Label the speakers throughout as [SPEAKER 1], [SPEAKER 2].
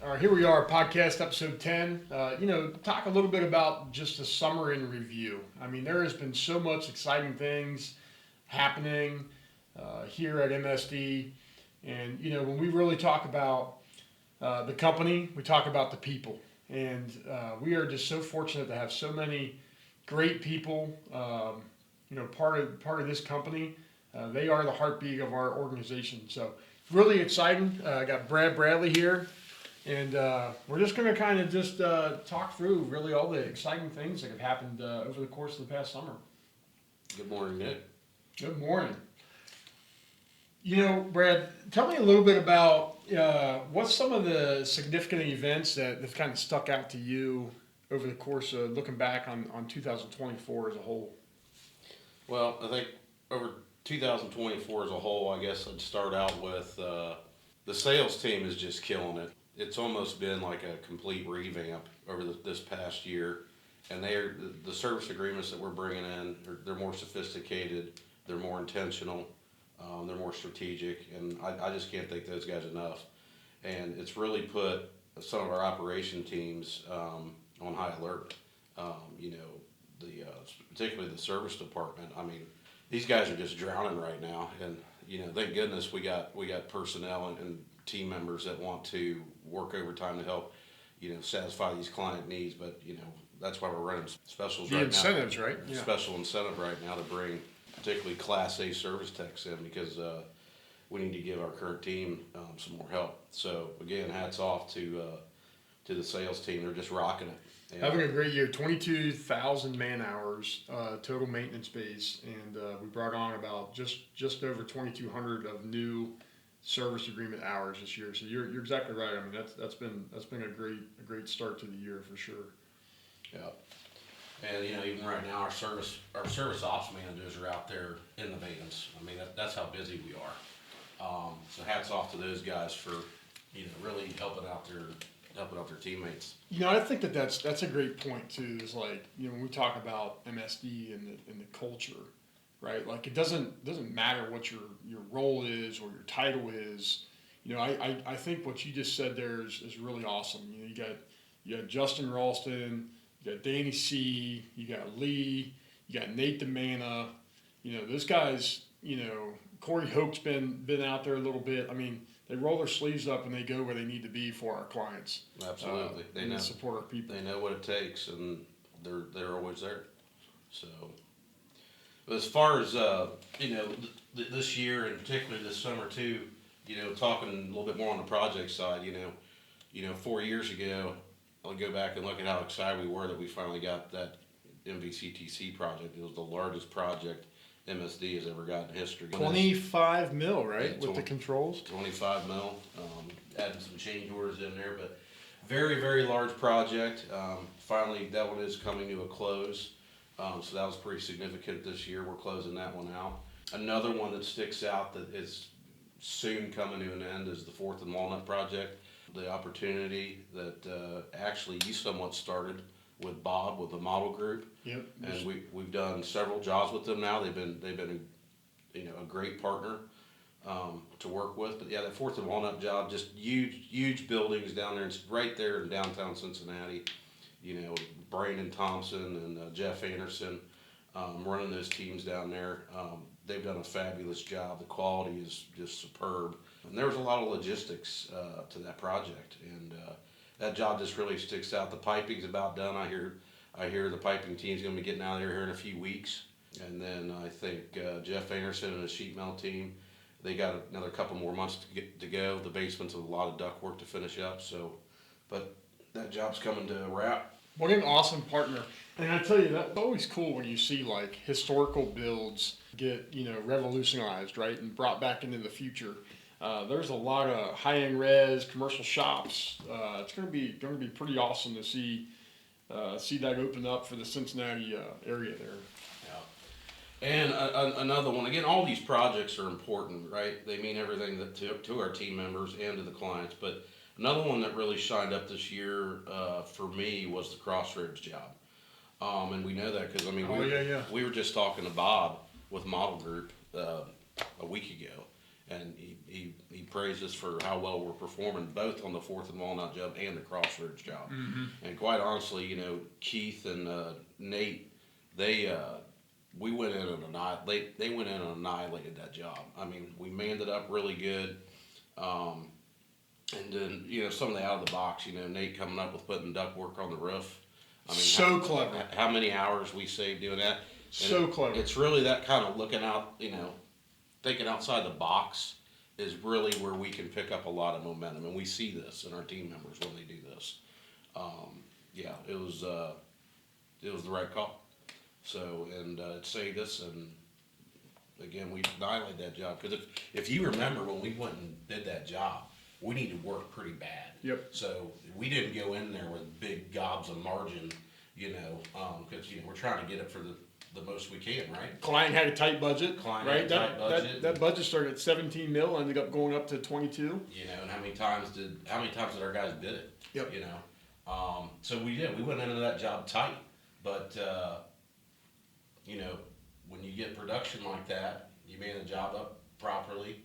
[SPEAKER 1] All right, here we are, podcast episode 10. Talk a little bit about just the summer in review. I mean, there has been so much exciting things happening here at MSD. And, when we really talk about the company, we talk about the people. And we are just so fortunate to have so many great people, part of this company. They are the heartbeat of our organization. So, really exciting. I got Brad Bradley here. And we're just going to kind of just talk through really all the exciting things that have happened over the course of the past summer.
[SPEAKER 2] Good morning, Nick.
[SPEAKER 1] Good morning. Brad, tell me a little bit about what's some of the significant events that have kind of stuck out to you over the course of looking back on 2024 as a whole.
[SPEAKER 2] Well, I think over 2024 as a whole, I guess I'd start out with the sales team is just killing it. It's almost been like a complete revamp over this past year, and the service agreements that we're bringing in. They're more sophisticated, they're more intentional, they're more strategic, and I just can't thank those guys enough. And it's really put some of our operation teams on high alert. Particularly the service department. I mean, these guys are just drowning right now, and thank goodness we got personnel and team members that want to work overtime to help, satisfy these client needs. But that's why we're running specials
[SPEAKER 1] right now. The incentives, right?
[SPEAKER 2] Yeah. Special incentive right now to bring particularly Class A service techs in because we need to give our current team some more help. So again, hats off to the sales team. They're just rocking it. And
[SPEAKER 1] having a great year, 22,000 man hours total maintenance base, and we brought on about just over 2,200 of new service agreement hours this year. So you're exactly right. I mean that's been a great start to the year for sure.
[SPEAKER 2] Yeah, and even right now our service ops managers are out there in the maintenance. I mean that's how busy we are. So hats off to those guys for really helping out their teammates.
[SPEAKER 1] I think that's a great point too. Is like when we talk about MSD and the culture, right? Like it doesn't matter what your role is or your title is. I think what you just said there is really awesome. You got Justin Ralston, you got Danny C, you got Lee, you got Nate DeMana. Those guys. Corey Hoke's been out there a little bit. I mean, they roll their sleeves up and they go where they need to be for our clients.
[SPEAKER 2] Absolutely,
[SPEAKER 1] they know support our people.
[SPEAKER 2] They know what it takes, and they're always there. So, but as far as this year and particularly this summer too, talking a little bit more on the project side, 4 years ago, I'll go back and look at how excited we were that we finally got that MVCTC project. It was the largest project MSD has ever got in history.
[SPEAKER 1] 25 mil, right,
[SPEAKER 2] yeah,
[SPEAKER 1] with the controls?
[SPEAKER 2] 25 mil, adding some change orders in there, but very, very large project. Finally, that one is coming to a close, so that was pretty significant this year. We're closing that one out. Another one that sticks out that is soon coming to an end is the 4th and Walnut project. The opportunity that actually you somewhat started with Bob with the model group.
[SPEAKER 1] Yep.
[SPEAKER 2] And we've done several jobs with them now. They've been a great partner to work with. But yeah, that 4th and Walnut job, just huge buildings down there. It's right there in downtown Cincinnati. Brandon Thompson and Jeff Anderson running those teams down there. They've done a fabulous job. The quality is just superb. And there was a lot of logistics to that project, and that job just really sticks out. The piping's about done. I hear the piping team's going to be getting out of there here in a few weeks, and then I think Jeff Anderson and the sheet metal team, they got another couple more months to go. The basement's a lot of duct work to finish up. So, but that job's coming to a wrap.
[SPEAKER 1] What an awesome partner. And I tell you, that's always cool when you see like historical builds get, revolutionized, right, and brought back into the future. There's a lot of high-end res commercial shops. It's going to be pretty awesome to see that open up for the Cincinnati area there.
[SPEAKER 2] Yeah. And another one, again, all these projects are important, right? They mean everything to our team members and to the clients. But another one that really shined up this year for me was the Crossroads job. And we know that because, we were just talking to Bob with Model Group a week ago. and he praised us for how well we're performing both on the Fourth and Walnut job and the Crossroads job. And quite honestly, Keith and Nate, they we went in and they went in and annihilated that job. I mean, we manned it up really good. And then, some of the out of the box, Nate coming up with putting ductwork on the roof. I mean,
[SPEAKER 1] So clever.
[SPEAKER 2] How many hours we saved doing that.
[SPEAKER 1] So clever.
[SPEAKER 2] It's really that kind of looking out, thinking outside the box is really where we can pick up a lot of momentum. And we see this in our team members when they do this. Yeah, it was the right call. So, and it saved us, and again, we annihilated that job. Because if you remember when we went and did that job, we needed to work pretty bad.
[SPEAKER 1] Yep.
[SPEAKER 2] So we didn't go in there with big gobs of margin, because we're trying to get it for the most we can, right?
[SPEAKER 1] Client had a tight budget,
[SPEAKER 2] Client
[SPEAKER 1] right?
[SPEAKER 2] had a tight budget.
[SPEAKER 1] That budget started at 17 mil, ended up going up to 22.
[SPEAKER 2] And how many times did our guys bid it?
[SPEAKER 1] Yep.
[SPEAKER 2] So we did. We went into that job tight, but when you get production like that, you man the job up properly,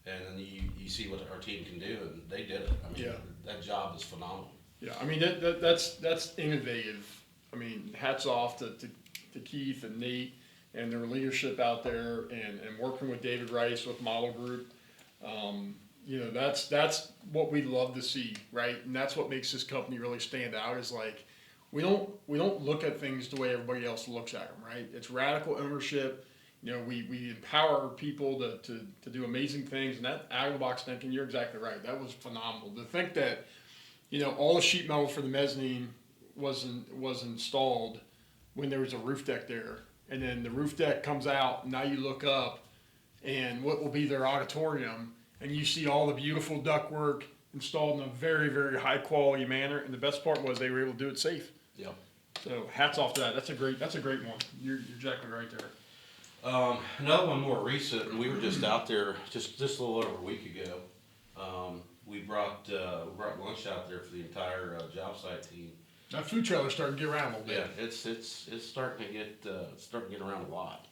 [SPEAKER 2] and then you see what our team can do, and they did it. I mean, that job is phenomenal.
[SPEAKER 1] Yeah, I mean that's innovative. I mean, hats off to Keith and Nate and their leadership out there, and working with David Rice with Model Group. That's what we love to see, right? And that's what makes this company really stand out. Is like we don't look at things the way everybody else looks at them, right? It's radical ownership. We empower people to do amazing things, and that out of the box thinking, you're exactly right. That was phenomenal. To think that, all the sheet metal for the mezzanine was installed when there was a roof deck there, and then the roof deck comes out, and now you look up, and what will be their auditorium, and you see all the beautiful ductwork installed in a very, very high quality manner. And the best part was they were able to do it safe.
[SPEAKER 2] Yep.
[SPEAKER 1] So hats off to that. That's a great one. You're exactly right there.
[SPEAKER 2] Another one more recent, and we were just out there just a little over a week ago. We brought lunch out there for the entire job site team.
[SPEAKER 1] That food trailer's starting to get around a little bit.
[SPEAKER 2] Yeah, it's starting to get around a lot.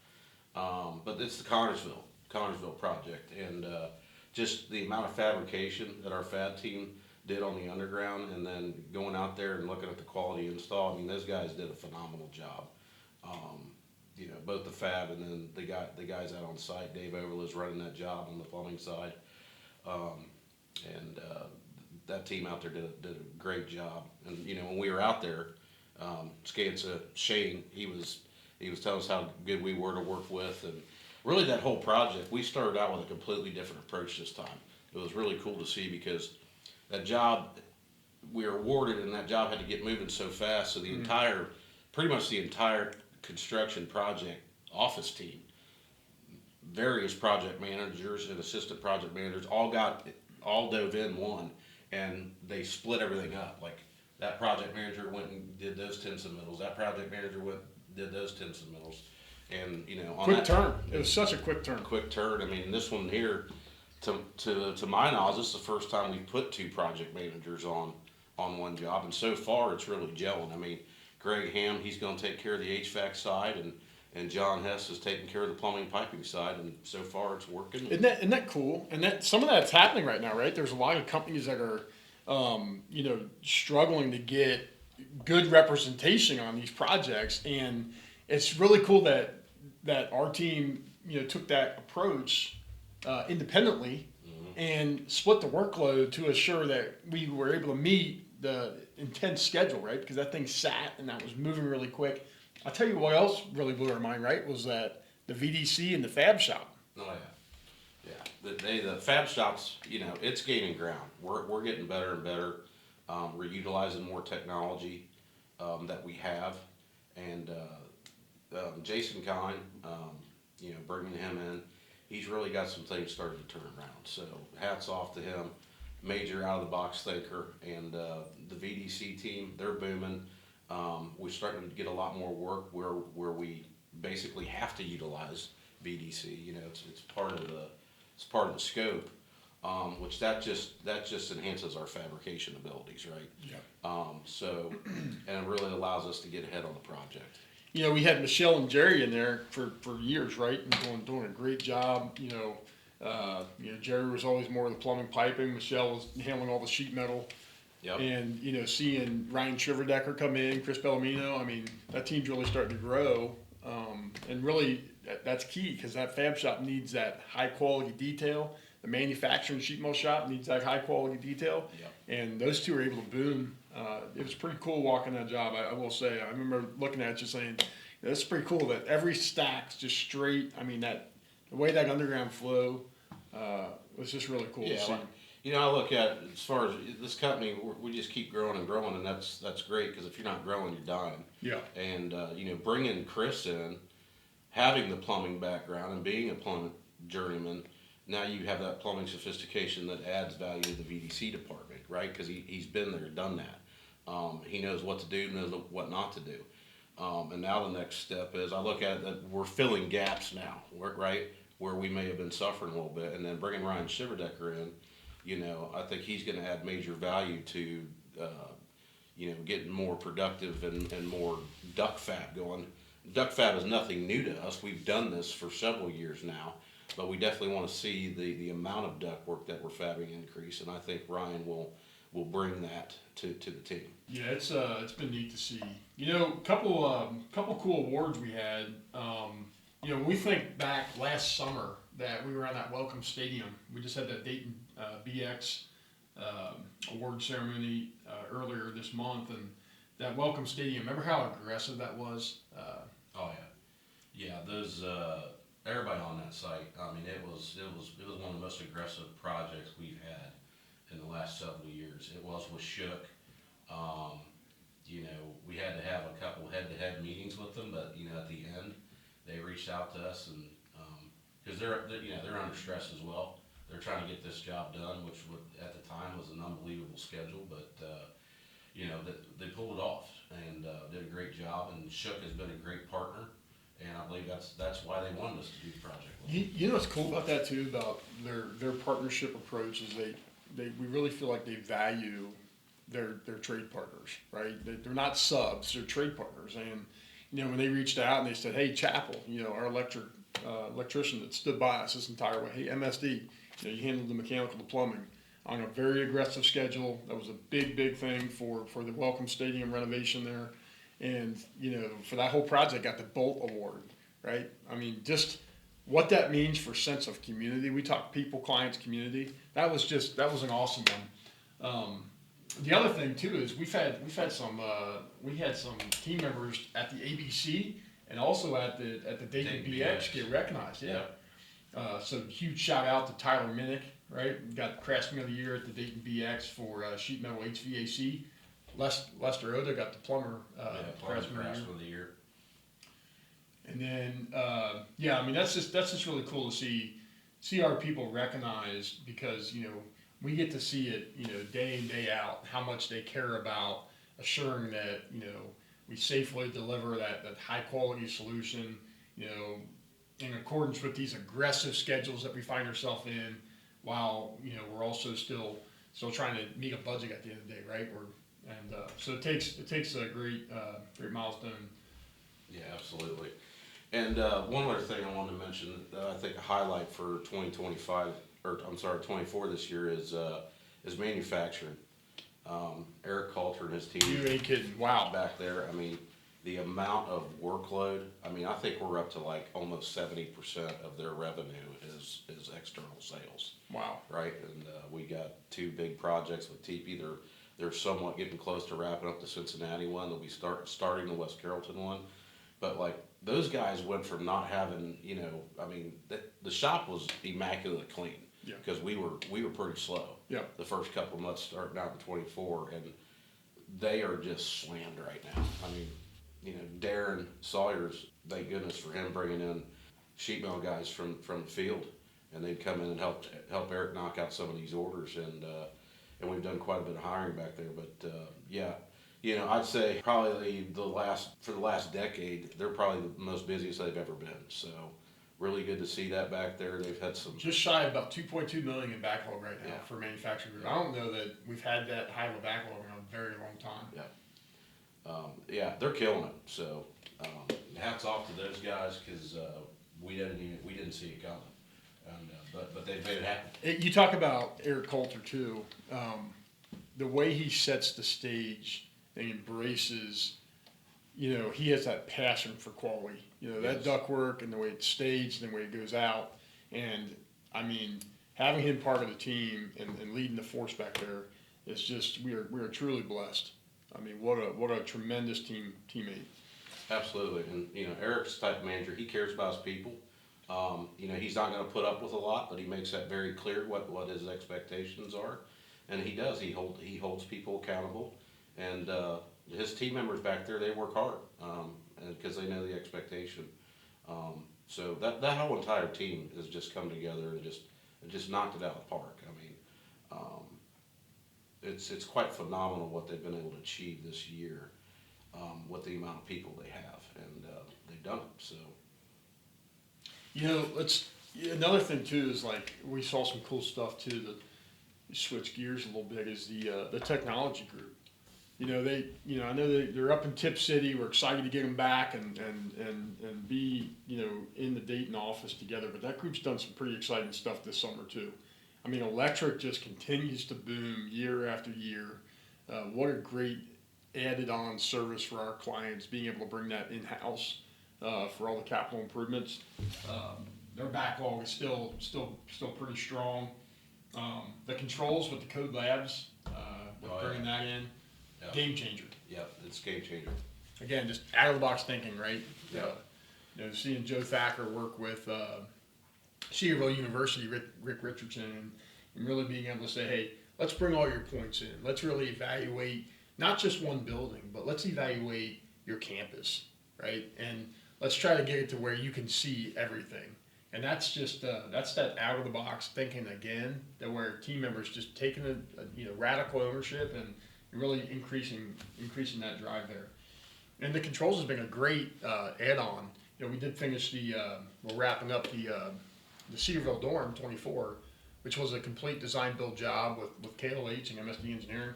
[SPEAKER 2] But it's the Connersville project, and just the amount of fabrication that our fab team did on the underground, and then going out there and looking at the quality install. I mean, those guys did a phenomenal job. Both the fab and then the guys out on site. Dave Overl is running that job on the plumbing side, and that team out there did a great job. And when we were out there, Shane, he was telling us how good we were to work with, and really that whole project. We started out with a completely different approach this time. It was really cool to see because that job we were awarded, and that job had to get moving so fast. So pretty much the entire construction project office team, various project managers and assistant project managers all dove in one, and they split everything up. Like that project manager went and did those 10 submittals. That project manager did those 10 submittals. And
[SPEAKER 1] quick turn. It was such a quick turn.
[SPEAKER 2] Quick turn. I mean, this one here, to my knowledge, this is the first time we put 2 project managers on one job, and so far it's really gelling. I mean, Greg Ham, he's going to take care of the HVAC side, and John Hess is taking care of the plumbing piping side, and so far it's working.
[SPEAKER 1] Isn't that cool? And some of that's happening right now, right? There's a lot of companies that are, struggling to get good representation on these projects, and it's really cool that our team, took that approach independently and split the workload to assure that we were able to meet the intense schedule, right? Because that thing sat and that was moving really quick. I'll tell you what else really blew our mind, right? Was that the VDC and the fab shop.
[SPEAKER 2] Oh yeah. The fab shops, it's gaining ground. We're getting better and better. We're utilizing more technology that we have, and Jason Kine, bringing him in, he's really got some things starting to turn around. So hats off to him. Major out of the box thinker, and the VDC team, they're booming. We're starting to get a lot more work where we basically have to utilize VDC. It's part of the scope, which that just enhances our fabrication abilities, right? Yeah. And it really allows us to get ahead on the project.
[SPEAKER 1] We had Michelle and Jerry in there for years, right? And doing a great job, Jerry was always more of the plumbing piping. Michelle was handling all the sheet metal.
[SPEAKER 2] Yep.
[SPEAKER 1] And, seeing Ryan Shiverdecker come in, Chris Bellamino, I mean, that team's really starting to grow. And really, that's key because that fab shop needs that high quality detail. The manufacturing sheet metal shop needs that high quality detail.
[SPEAKER 2] Yep. And
[SPEAKER 1] those two are able to boom. It was pretty cool walking that job, I will say. I remember looking at it just saying, "This is pretty cool that every stack's just straight." I mean, the way that underground flow was just really cool to see.
[SPEAKER 2] I look at it as far as this company, we just keep growing and growing, and that's great because if you're not growing, you're dying.
[SPEAKER 1] Yeah.
[SPEAKER 2] And bringing Chris in, having the plumbing background and being a plumbing journeyman, now you have that plumbing sophistication that adds value to the VDC department, right? Because he's been there, done that. He knows what to do, knows what not to do. And now the next step is I look at it that we're filling gaps now, right? Where we may have been suffering a little bit. And then bringing Ryan Shiverdecker in, I think he's going to add major value to, getting more productive and more duct fab going. Duct fab is nothing new to us. We've done this for several years now, but we definitely want to see the amount of duct work that we're fabbing increase. And I think Ryan will bring that to the team.
[SPEAKER 1] Yeah, it's been neat to see. Couple cool awards we had. When we think back last summer that we were on that Welcome Stadium, we just had that Dayton BX award ceremony earlier this month, and that Welcome Stadium. Remember how aggressive that was?
[SPEAKER 2] Oh yeah, those everybody on that site. I mean, it was one of the most aggressive projects we've had in the last several years. It was with Shook. We had to have a couple head-to-head meetings with them, but at the end, they reached out to us and because they're under stress as well. They're trying to get this job done, which at the time was an unbelievable schedule, but they pulled it off and did a great job. And Shook has been a great partner, and I believe that's why they wanted us to do the project.
[SPEAKER 1] You know what's cool about that too, about their partnership approach is we really feel like they value their trade partners, right? They're not subs, they're trade partners. And when they reached out and they said, "Hey, Chapel, our electrician that stood by us this entire way. Hey, MSD, you handled the mechanical, the plumbing on a very aggressive schedule. That was a big thing for the Welcome Stadium renovation there, and for that whole project, got the Bolt Award, right? I mean, just what that means for sense of community. We talk people, clients, community. That was an awesome one. The other thing too is we had some team members at the ABC and also at the Dayton BX get recognized. Yeah. So huge shout out to Tyler Minnick, right? Got Craftsman of the Year at the Dayton BX for sheet metal HVAC. Lester Oda got the plumber Craftsman of the Year. And then that's just really cool to see our people recognized because we get to see it day in, day out how much they care about assuring that we safely deliver that high quality solution in accordance with these aggressive schedules that we find ourselves in, while we're also still trying to meet a budget at the end of the day, right? So it takes a great milestone.
[SPEAKER 2] Yeah, absolutely. And one other thing I wanted to mention, I think a highlight for 24 this year is manufacturing. Eric Coulter and his team.
[SPEAKER 1] You ain't kidding. Wow.
[SPEAKER 2] Back there. I mean, the amount of workload. I mean, I think we're up to like almost 70% of their revenue is external sales.
[SPEAKER 1] Wow.
[SPEAKER 2] Right. And we got two big projects with TP. They're somewhat getting close to wrapping up the Cincinnati one. They'll be starting the West Carrollton one. But like those guys went from not having, the shop was immaculately clean.
[SPEAKER 1] Yeah.
[SPEAKER 2] Because we were pretty slow.
[SPEAKER 1] Yeah.
[SPEAKER 2] The first couple of months starting out in 24, and they are just slammed right now. I mean, Darren Sawyer's, thank goodness for him bringing in sheet metal guys from the field, and they'd come in and help Eric knock out some of these orders, and we've done quite a bit of hiring back there. But I'd say probably for the last decade, they're probably the most busiest they've ever been. So. Really good to see that back there. They've had some
[SPEAKER 1] just shy of about 2.2 million in backlog right now for manufacturing group. I don't know that we've had that high of a backlog in a very long time.
[SPEAKER 2] They're killing it. So hats off to those guys because we didn't see it coming. And but they've made it happen.
[SPEAKER 1] You talk about Eric Coulter too. The way he sets the stage and embraces, he has that passion for quality. That
[SPEAKER 2] Yes.
[SPEAKER 1] ductwork and the way it's staged and the way it goes out. And I mean, having him part of the team and leading the force back there is just we are truly blessed. I mean, what a tremendous teammate.
[SPEAKER 2] Absolutely, and Eric's the type of manager. He cares about his people. He's not going to put up with a lot, but he makes that very clear what his expectations are, and he does. He holds people accountable, and his team members back there, they work hard, because they know the expectation. So that whole entire team has just come together and just knocked it out of the park. I mean, it's quite phenomenal what they've been able to achieve this year, with the amount of people they have, and they've done it. So.
[SPEAKER 1] Another thing too is like we saw some cool stuff too. That switch gears a little bit is the technology group. I know they're up in Tip City. We're excited to get them back and be in the Dayton office together. But that group's done some pretty exciting stuff this summer too. I mean, electric just continues to boom year after year. What a great added-on service for our clients, being able to bring that in-house for all the capital improvements. Their backlog is still pretty strong. The controls with the Code Labs, bringing that in,
[SPEAKER 2] Yeah.
[SPEAKER 1] game changer.
[SPEAKER 2] Yep, it's a game changer.
[SPEAKER 1] Again, just out of the box thinking, right?
[SPEAKER 2] Yeah.
[SPEAKER 1] Seeing Joe Thacker work with Cedarville University, Rick Richardson, and really being able to say, hey, let's bring all your points in. Let's really evaluate not just one building, but let's evaluate your campus, right? And let's try to get it to where you can see everything. And that's just that's that out of the box thinking again, that where team members just taking a radical ownership and really increasing that drive there. And the controls has been a great add-on. We did finish we're wrapping up the Cedarville Dorm 24, which was a complete design build job with KLH and MSD Engineering.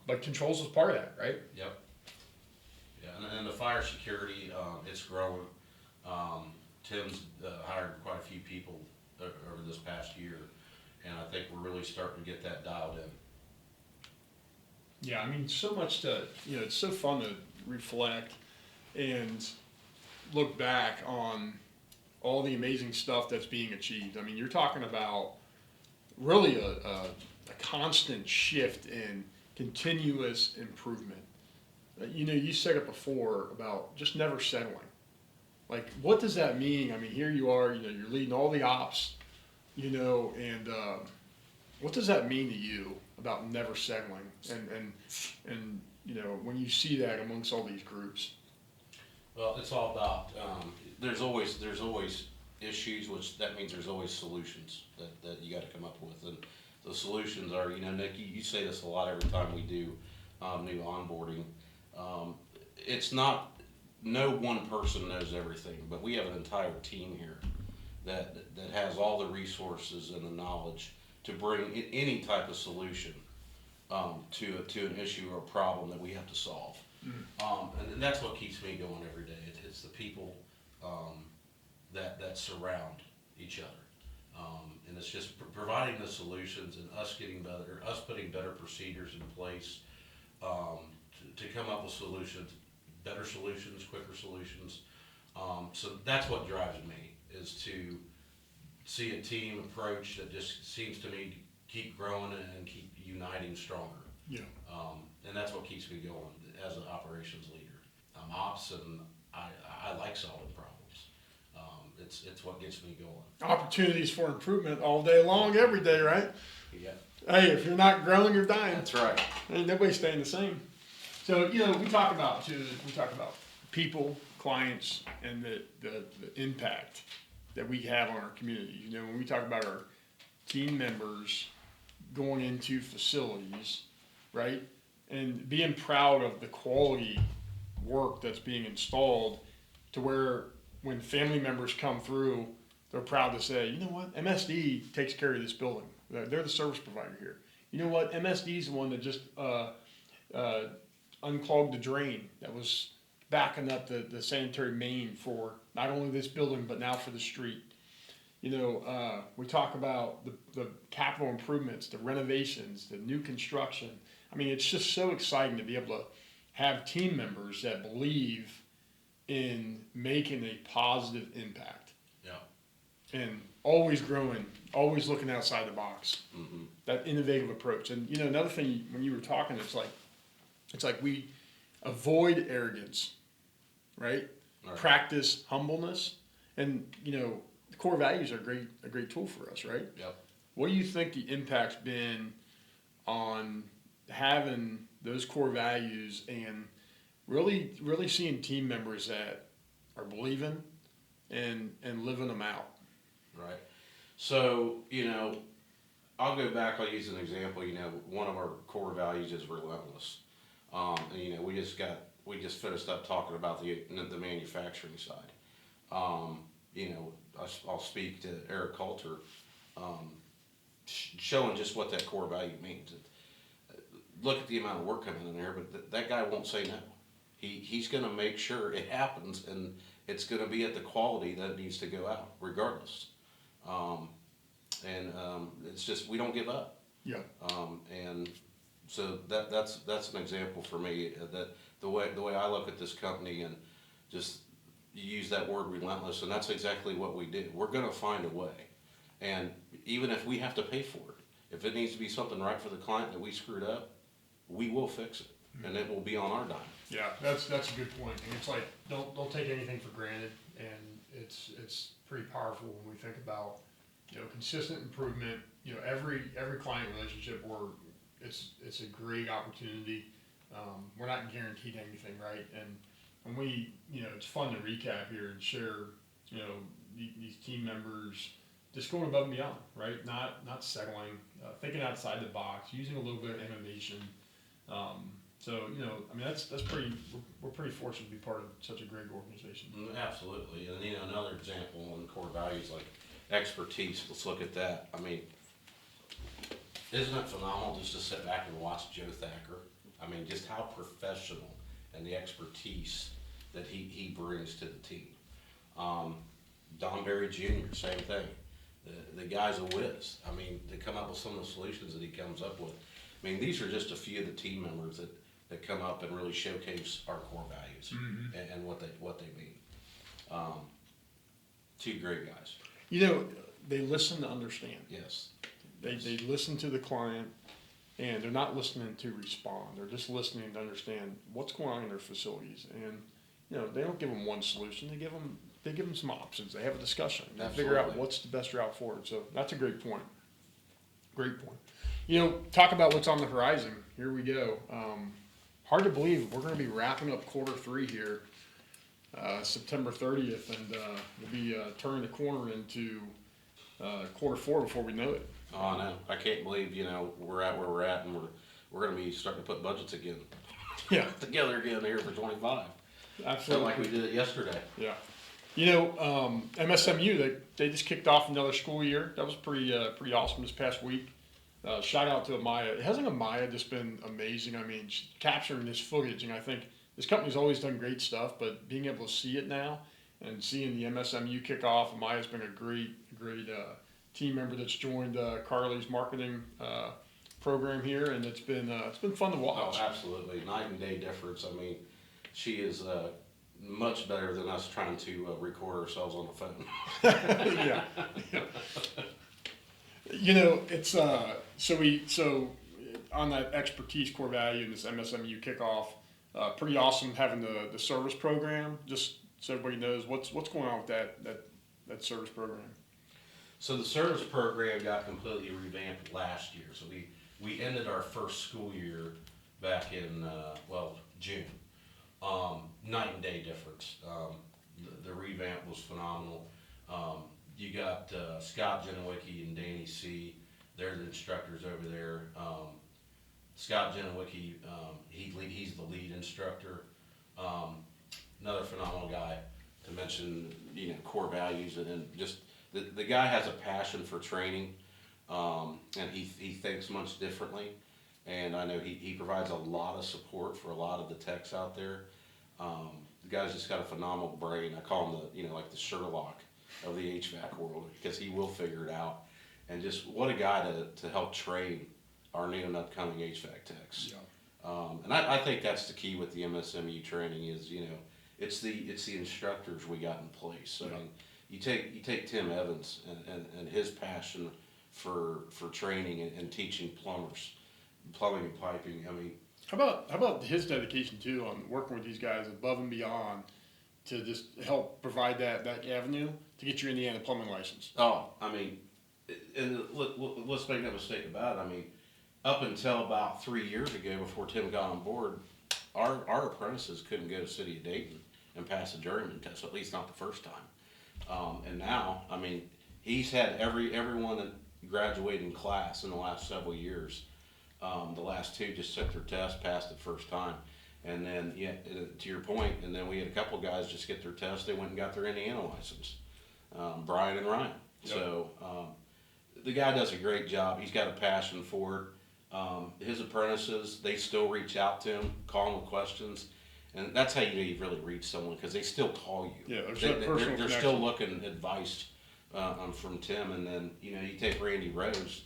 [SPEAKER 1] But controls was part of that, right?
[SPEAKER 2] Yep. Yeah, and the fire security, it's growing. Tim's hired quite a few people over this past year, and I think we're really starting to get that dialed in.
[SPEAKER 1] Yeah, I mean, so much it's so fun to reflect and look back on all the amazing stuff that's being achieved. I mean, you're talking about really a constant shift in continuous improvement. You said it before about just never settling. Like, what does that mean? I mean, here you are, you're leading all the ops, and what does that mean to you about never settling? And when you see that amongst all these groups.
[SPEAKER 2] Well, it's all about, there's always issues, which that means there's always solutions that you gotta come up with. And the solutions are, Nick, you say this a lot every time we do new onboarding. It's not, no one person knows everything, but we have an entire team here that has all the resources and the knowledge to bring any type of solution to an issue or a problem that we have to solve. Mm-hmm. And that's what keeps me going every day. It's the people that surround each other. And it's just providing the solutions and us putting better procedures in place to come up with solutions, better solutions, quicker solutions. So that's what drives me, is to see a team approach that just seems to me keep growing and keep uniting stronger.
[SPEAKER 1] Yeah.
[SPEAKER 2] And that's what keeps me going as an operations leader. I'm ops, and I like solving problems. It's what gets me going.
[SPEAKER 1] Opportunities for improvement all day long, every day, right?
[SPEAKER 2] Yeah.
[SPEAKER 1] Hey, if you're not growing, you're dying.
[SPEAKER 2] That's right.
[SPEAKER 1] Ain't nobody staying the same. So, we talk about people, clients, and the impact that we have on our community. When we talk about our team members going into facilities, right, and being proud of the quality work that's being installed, to where when family members come through, they're proud to say, you know what, MSD takes care of this building. They're the service provider here. You know what, MSD is the one that just unclogged the drain that was backing up the sanitary main for not only this building, but now for the street. We talk about the capital improvements, the renovations, the new construction. I mean, it's just so exciting to be able to have team members that believe in making a positive impact and always growing, always looking outside the box.
[SPEAKER 2] Mm-hmm.
[SPEAKER 1] That innovative approach. And another thing when you were talking, it's like we avoid arrogance, right?
[SPEAKER 2] Right.
[SPEAKER 1] Practice humbleness, and the core values are a great tool for us, right?
[SPEAKER 2] Yep.
[SPEAKER 1] What do you think the impact's been on having those core values and really seeing team members that are believing and living them out?
[SPEAKER 2] Right. So, I'll go back, I'll use an example, one of our core values is relentless. And, we just finished up talking about the manufacturing side. I'll speak to Eric Coulter, showing just what that core value means. Look at the amount of work coming in there, but that guy won't say no. He's going to make sure it happens, and it's going to be at the quality that it needs to go out, regardless. It's just we don't give up.
[SPEAKER 1] Yeah.
[SPEAKER 2] And so that's an example for me that the way I look at this company, and just use that word relentless, and that's exactly what we do. We're going to find a way, and even if we have to pay for it, if it needs to be something right for the client that we screwed up, we will fix it, and it will be on our dime.
[SPEAKER 1] Yeah, that's a good point. And it's like don't take anything for granted, and it's pretty powerful when we think about consistent improvement. Every client relationship it's a great opportunity. We're not guaranteed anything, right? And when we it's fun to recap here and share these team members just going above and beyond, right? Not settling, thinking outside the box, using a little bit of innovation. That's pretty. We're pretty fortunate to be part of such a great organization.
[SPEAKER 2] Absolutely, and another example on core values like expertise. Let's look at that. I mean, isn't it phenomenal just to sit back and watch Joe Thacker? I mean, just how professional and the expertise that he brings to the team. Don Berry Jr., same thing. The guy's a whiz. I mean, to come up with some of the solutions that he comes up with. I mean, these are just a few of the team members that come up and really showcase our core values and what they mean. Two great guys.
[SPEAKER 1] They listen to understand.
[SPEAKER 2] Yes.
[SPEAKER 1] They listen to the client, and they're not listening to respond. They're just listening to understand what's going on in their facilities. And they don't give them one solution. They give them some options. They have a discussion. They figure out what's the best route forward. So that's a great point. Great point. Talk about what's on the horizon. Here we go. Hard to believe we're going to be wrapping up quarter 3 here, September 30th, and we'll be turning the corner into quarter 4 before we know it.
[SPEAKER 2] Oh, I know. I can't believe we're at where we're at, and we're going to be starting to put budgets again.
[SPEAKER 1] Yeah,
[SPEAKER 2] together again here for 25.
[SPEAKER 1] Absolutely.
[SPEAKER 2] Like we did it yesterday.
[SPEAKER 1] Yeah. MSMU they just kicked off another school year. That was pretty awesome this past week. Shout out to Amaya. Hasn't Amaya just been amazing? I mean, capturing this footage, and I think this company's always done great stuff, but being able to see it now and seeing the MSMU kick off, Amaya's been a great team member that's joined Carly's marketing program here, and it's been fun to watch.
[SPEAKER 2] Oh, absolutely, night and day difference. I mean, she is much better than us trying to record ourselves on the phone.
[SPEAKER 1] Yeah. It's so on that expertise core value and this MSMU kickoff, pretty awesome having the service program. Just so everybody knows what's going on with that service program.
[SPEAKER 2] So the service program got completely revamped last year. So we ended our first school year back in June. Night and day difference. The revamp was phenomenal. You got Scott Genowicki and Danny C. They're the instructors over there. Scott Genowicki, he's the lead instructor. Another phenomenal guy to mention, core values, and then just the guy has a passion for training, and he thinks much differently. And I know he provides a lot of support for a lot of the techs out there. The guy's just got a phenomenal brain. I call him like the Sherlock. of the HVAC world, because he will figure it out. And just what a guy to help train our new and upcoming HVAC techs.
[SPEAKER 1] Yeah.
[SPEAKER 2] And I think that's the key with the MSMU training is, it's the instructors we got in place. I mean, you take Tim Evans and his passion for training and teaching plumbing and piping. I mean,
[SPEAKER 1] How about his dedication too on working with these guys above and beyond to just help provide that avenue to get your Indiana plumbing license?
[SPEAKER 2] oh, I mean, and let's make no mistake about it. I mean, up until about 3 years ago, before Tim got on board, our apprentices couldn't go to City of Dayton and pass a journeyman test, at least not the first time. And now, I mean, he's had everyone that graduated in class in the last several years. The last two just took their test, passed it first time. And then, to your point, and then we had a couple guys just get their test. They went and got their Indiana license, Brian and Ryan.
[SPEAKER 1] Yep.
[SPEAKER 2] So the guy does a great job. He's got a passion for it. His apprentices, they still reach out to him, call him with questions. And that's how you know you've really reached someone, because they still call you.
[SPEAKER 1] Yeah, there's that personal
[SPEAKER 2] they're still
[SPEAKER 1] connection.
[SPEAKER 2] looking advice from Tim. And then, you take Randy Rose.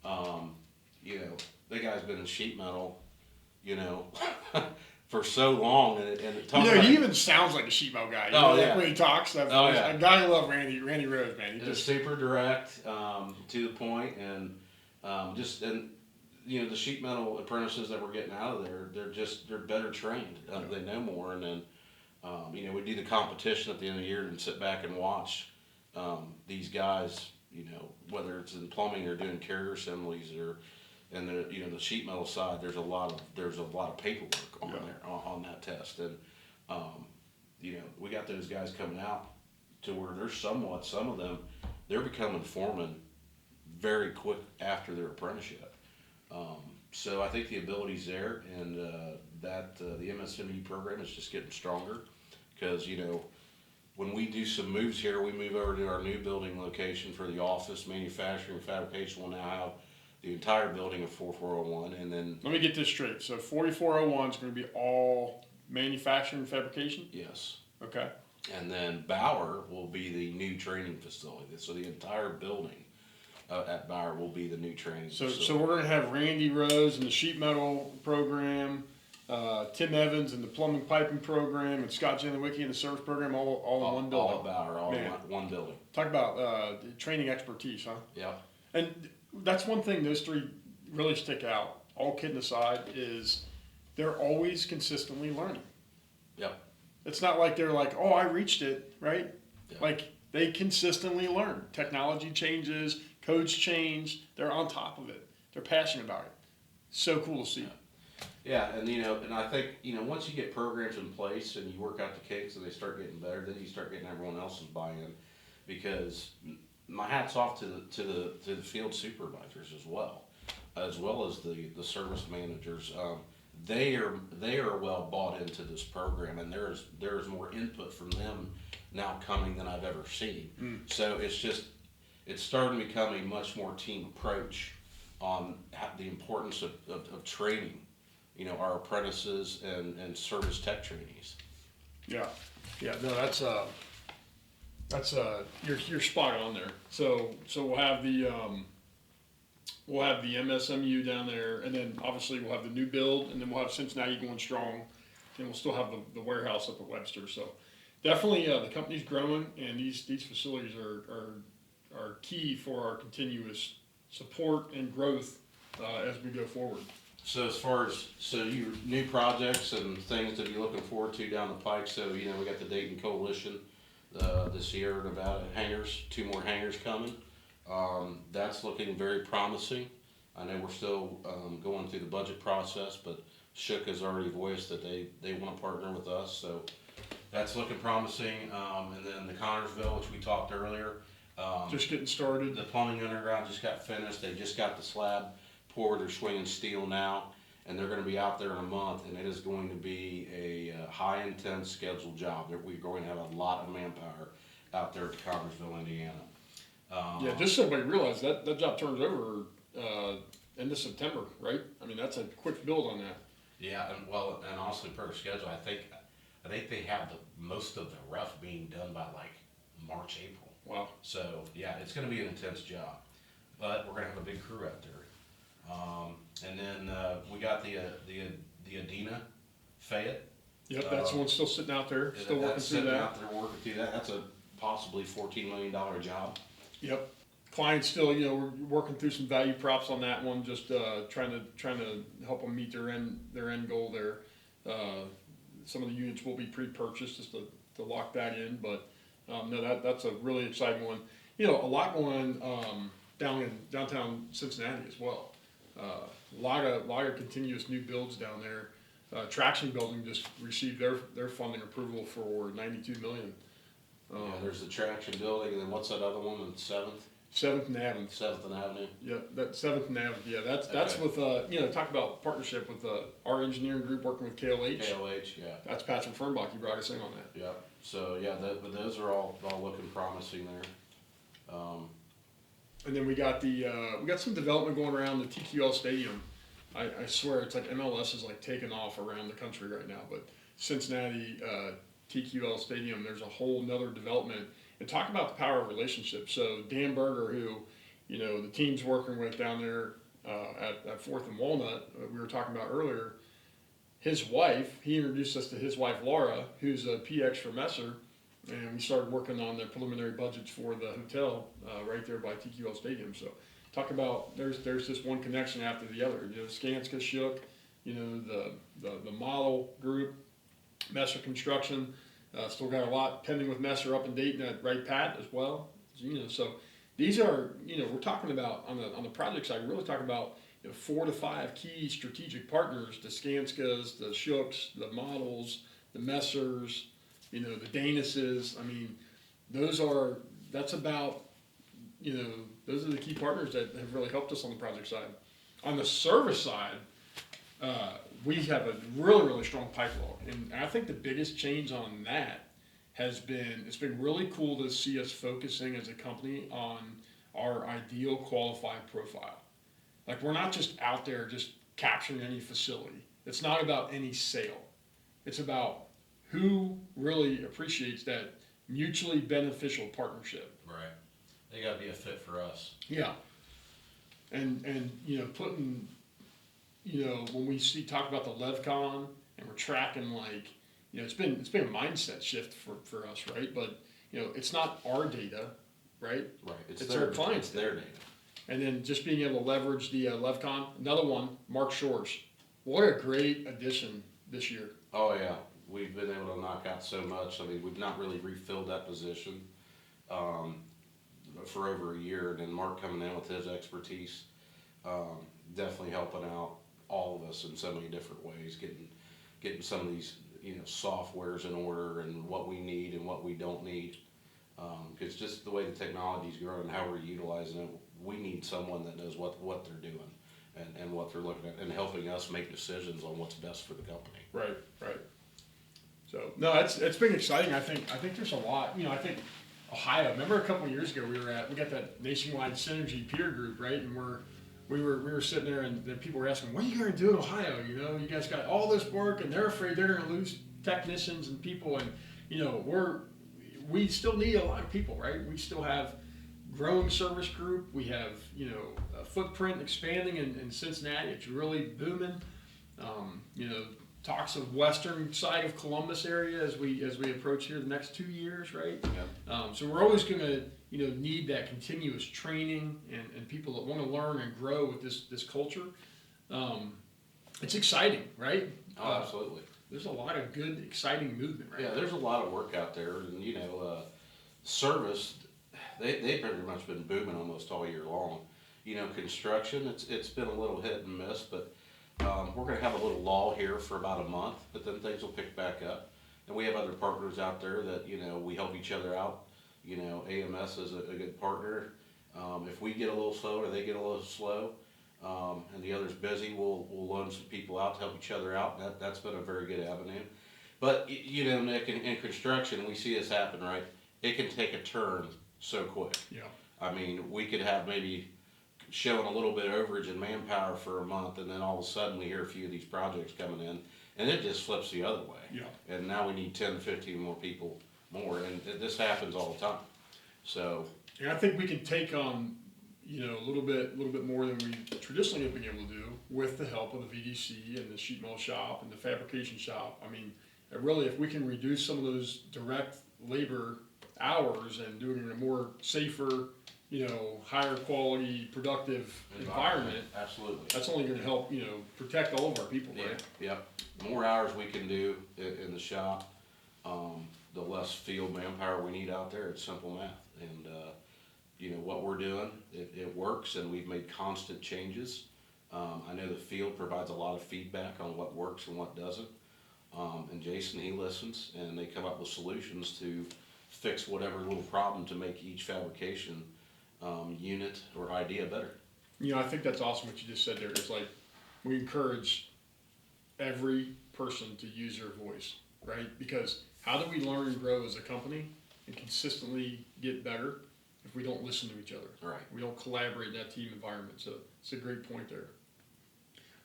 [SPEAKER 2] The guy's been in sheet metal, for so long.
[SPEAKER 1] He even sounds like a sheet metal guy. When he talks. A guy I love, Randy Rose, man.
[SPEAKER 2] He's just super direct, to the point, and the sheet metal apprentices that we're getting out of there, they're better trained. They know more, and then we do the competition at the end of the year and sit back and watch these guys. Whether it's in plumbing or doing carrier assemblies and the sheet metal side, there's a lot of paperwork on there on that test, and we got those guys coming out to where there's some of them, they're becoming foremen very quick after their apprenticeship. So I think the ability's there, and that the MSMU program is just getting stronger, because when we do some moves here, we move over to our new building location for the office, manufacturing, fabrication. We'll now have the entire building of 4401, and then
[SPEAKER 1] Let me get this straight. So 4401 is going to be all manufacturing and fabrication?
[SPEAKER 2] yes,
[SPEAKER 1] Okay.
[SPEAKER 2] and then Bauer will be the new training facility. So the entire building at Bauer will be the new training facility.
[SPEAKER 1] So we're going to have Randy Rose in the sheet metal program, Tim Evans in the plumbing piping program, and Scott Janowicki in the service program, all in one building.
[SPEAKER 2] All at Bauer, all in
[SPEAKER 1] Man.
[SPEAKER 2] one building.
[SPEAKER 1] Talk about training expertise, huh?
[SPEAKER 2] Yeah.
[SPEAKER 1] And that's one thing those three really stick out, all kidding aside, is they're always consistently learning.
[SPEAKER 2] Yep.
[SPEAKER 1] It's not like they're like, oh, I reached it, right?
[SPEAKER 2] Yeah.
[SPEAKER 1] Like, they consistently learn. Technology changes, codes change, they're on top of it. They're passionate about it. So cool to see.
[SPEAKER 2] Yeah, and I think, once you get programs in place and you work out the kinks and they start getting better, then you start getting everyone else's buy-in, because my hat's off to the field supervisors as well as the service managers. They are well bought into this program, and there's more input from them now coming than I've ever seen. So it's starting to become a much more team approach on the importance of training, our apprentices and service tech trainees.
[SPEAKER 1] Yeah. No, that's you're spot on there. So we'll have the MSMU down there, and then obviously we'll have the new build, and then we'll have Cincinnati going strong, and we'll still have the warehouse up at Webster. So definitely the company's growing, and these facilities are key for our continuous support and growth as we go forward.
[SPEAKER 2] So as far as your new projects and things to be looking forward to down the pike, so we got the Dayton Coalition this year, Nevada hangars, 2 more hangars coming. That's looking very promising. I know we're still going through the budget process, but Shook has already voiced that they want to partner with us, so that's looking promising. And then the Connorsville, which we talked earlier.
[SPEAKER 1] Just getting started.
[SPEAKER 2] The plumbing underground just got finished. They just got the slab poured. They're swinging steel now, and they're going to be out there in a month, and it is going to be a high intense scheduled job. We're going to have a lot of manpower out there at Connorsville, Indiana.
[SPEAKER 1] Just so everybody realizes that job turns over end of September, right? I mean, that's a quick build on that.
[SPEAKER 2] Yeah, and honestly, per schedule, I think they have most of the rough being done by like March, April.
[SPEAKER 1] Wow.
[SPEAKER 2] So, yeah, it's gonna be an intense job, but we're gonna have a big crew out there. And then, we got the Adena Fayette.
[SPEAKER 1] Yep, that's the one still sitting out there, still working
[SPEAKER 2] That's
[SPEAKER 1] through
[SPEAKER 2] sitting
[SPEAKER 1] that.
[SPEAKER 2] out there working through that. That's a possibly $14 million job.
[SPEAKER 1] Yep. Clients still, we're working through some value props on that one, just trying to help them meet their end goal there. Some of the units will be pre-purchased just to lock that in, but no, that's a really exciting one. A lot going down in downtown Cincinnati as well. A lot of continuous new builds down there. Traction Building just received their funding approval for $92 million.
[SPEAKER 2] Yeah, there's the Traction Building, and then what's that other one on Seventh?
[SPEAKER 1] Seventh and Avenue.
[SPEAKER 2] Seventh and Avenue.
[SPEAKER 1] Yeah, that Seventh and Avenue. Yeah, that's
[SPEAKER 2] Okay.
[SPEAKER 1] with talk about partnership with our engineering group working with KLH.
[SPEAKER 2] KLH, yeah.
[SPEAKER 1] That's Patrick Fernbach. He brought us in on that.
[SPEAKER 2] Yeah. So yeah, but those are all looking promising there.
[SPEAKER 1] And then we got some development going around the TQL Stadium. I swear it's like MLS is like taking off around the country right now, but Cincinnati TQL Stadium, there's a whole nother development. And talk about the power of relationships. So Dan Berger, who, the team's working with down there at Fourth and Walnut, we were talking about earlier, his wife, he introduced us to his wife Laura, who's a PX for Messer, and we started working on the preliminary budgets for the hotel right there by TQL Stadium. So talk about there's this one connection after the other. Skanska shook, the model group, Messer Construction. Still got a lot pending with Messer up in Dayton at Wright Pat as well. So these are, we're talking about on the project side, we're really talking about 4 to 5 key strategic partners: the Skanskas, the Shooks, the Models, the Messers, the Danuses. I mean, those are the key partners that have really helped us on the project side. On the service side, we have a really, really strong pipeline. And I think the biggest change on that has been, it's been really cool to see us focusing as a company on our ideal qualified profile. Like, we're not just out there just capturing any facility. It's not about any sale. It's about who really appreciates that mutually beneficial partnership.
[SPEAKER 2] Right. They got to be a fit for us.
[SPEAKER 1] Yeah. And putting, when we talk about the LevCon and we're tracking, like, it's been a mindset shift for us, right? But it's not our data, right?
[SPEAKER 2] Right.
[SPEAKER 1] It's their clients'
[SPEAKER 2] their data.
[SPEAKER 1] And then just being able to leverage the LevCon. Another one, Mark Shores. What a great addition this year.
[SPEAKER 2] Oh yeah, we've been able to knock out so much. I mean, we've not really refilled that position for over a year, and then Mark coming in with his expertise, definitely helping out all of us in so many different ways, getting some of these softwares in order and what we need and what we don't need. Because just the way the technology's growing and how we're utilizing it, we need someone that knows what they're doing and what they're looking at and helping us make decisions on what's best for the company.
[SPEAKER 1] Right. So no, it's been exciting. I think there's a lot. I think Ohio. Remember a couple of years ago we got that nationwide synergy peer group, right? And we were sitting there and then people were asking, what are you going to do in Ohio? You guys got all this work and they're afraid they're going to lose technicians and people, and we still need a lot of people, right? We still have growing service group. We have a footprint expanding in Cincinnati. It's really booming. Talks of western side of Columbus area as we approach here the next 2 years, right?
[SPEAKER 2] Yep.
[SPEAKER 1] So we're always going to need that continuous training and people that want to learn and grow with this culture. It's exciting, right?
[SPEAKER 2] Oh, absolutely.
[SPEAKER 1] There's a lot of good, exciting movement right
[SPEAKER 2] Yeah,
[SPEAKER 1] now.
[SPEAKER 2] there's a lot of work out there, and service, they pretty much been booming almost all year long. Construction, it's been a little hit and miss, but we're going to have a little lull here for about a month, but then things will pick back up. And we have other partners out there that we help each other out. AMS is a good partner. If we get a little slow or they get a little slow, and the other's busy, we'll loan some people out to help each other out. That's been a very good avenue. But Nick, in construction, we see this happen, right? It can take a turn so quick.
[SPEAKER 1] Yeah.
[SPEAKER 2] I mean, we could have maybe showing a little bit of overage in manpower for a month, and then all of a sudden we hear a few of these projects coming in, and it just flips the other way.
[SPEAKER 1] Yeah.
[SPEAKER 2] And now we need 10 to 15 more people more, and this happens all the time. So,
[SPEAKER 1] And I think we can take on, a little bit more than we traditionally have been able to do with the help of the VDC and the sheet metal shop and the fabrication shop. I mean, really, if we can reduce some of those direct labor hours and do it in a more safer, higher quality, productive environment,
[SPEAKER 2] absolutely.
[SPEAKER 1] that's only going to help, protect all of our people, right?
[SPEAKER 2] Yep. The more hours we can do in the shop, the less field manpower we need out there. It's simple math. And, what we're doing, it works, and we've made constant changes. I know the field provides a lot of feedback on what works and what doesn't. And Jason, he listens, and they come up with solutions to fix whatever little problem to make each fabrication unit or idea better.
[SPEAKER 1] I think that's awesome what you just said there. It's like we encourage every person to use their voice, right? Because how do we learn and grow as a company and consistently get better if we don't listen to each other?
[SPEAKER 2] Right.
[SPEAKER 1] We don't collaborate in that team environment. So it's a great point there.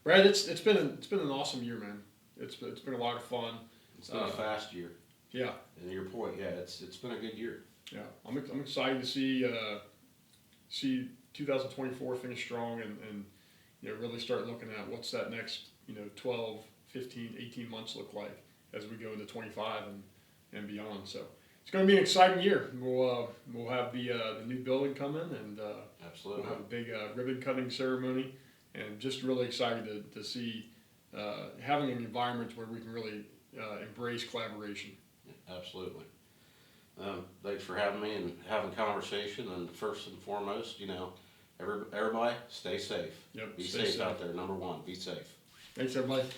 [SPEAKER 1] Brad, it's been an awesome year, man. It's been a lot of fun.
[SPEAKER 2] It's been a fast year.
[SPEAKER 1] Yeah.
[SPEAKER 2] And to your point, yeah, it's been a good year.
[SPEAKER 1] Yeah. I'm excited to see 2024 finish strong and really start looking at what's that next 12, 15, 18 months look like as we go into 25 and beyond. So it's going to be an exciting year. We'll have the new building come in, and
[SPEAKER 2] Absolutely.
[SPEAKER 1] we'll have a big ribbon cutting ceremony, and just really excited to see having an environment where we can really embrace collaboration.
[SPEAKER 2] Absolutely. Thanks for having me and having conversation. And first and foremost, everybody stay safe.
[SPEAKER 1] Yep.
[SPEAKER 2] Be
[SPEAKER 1] Stay
[SPEAKER 2] safe out there. Number one, be safe.
[SPEAKER 1] Thanks, everybody.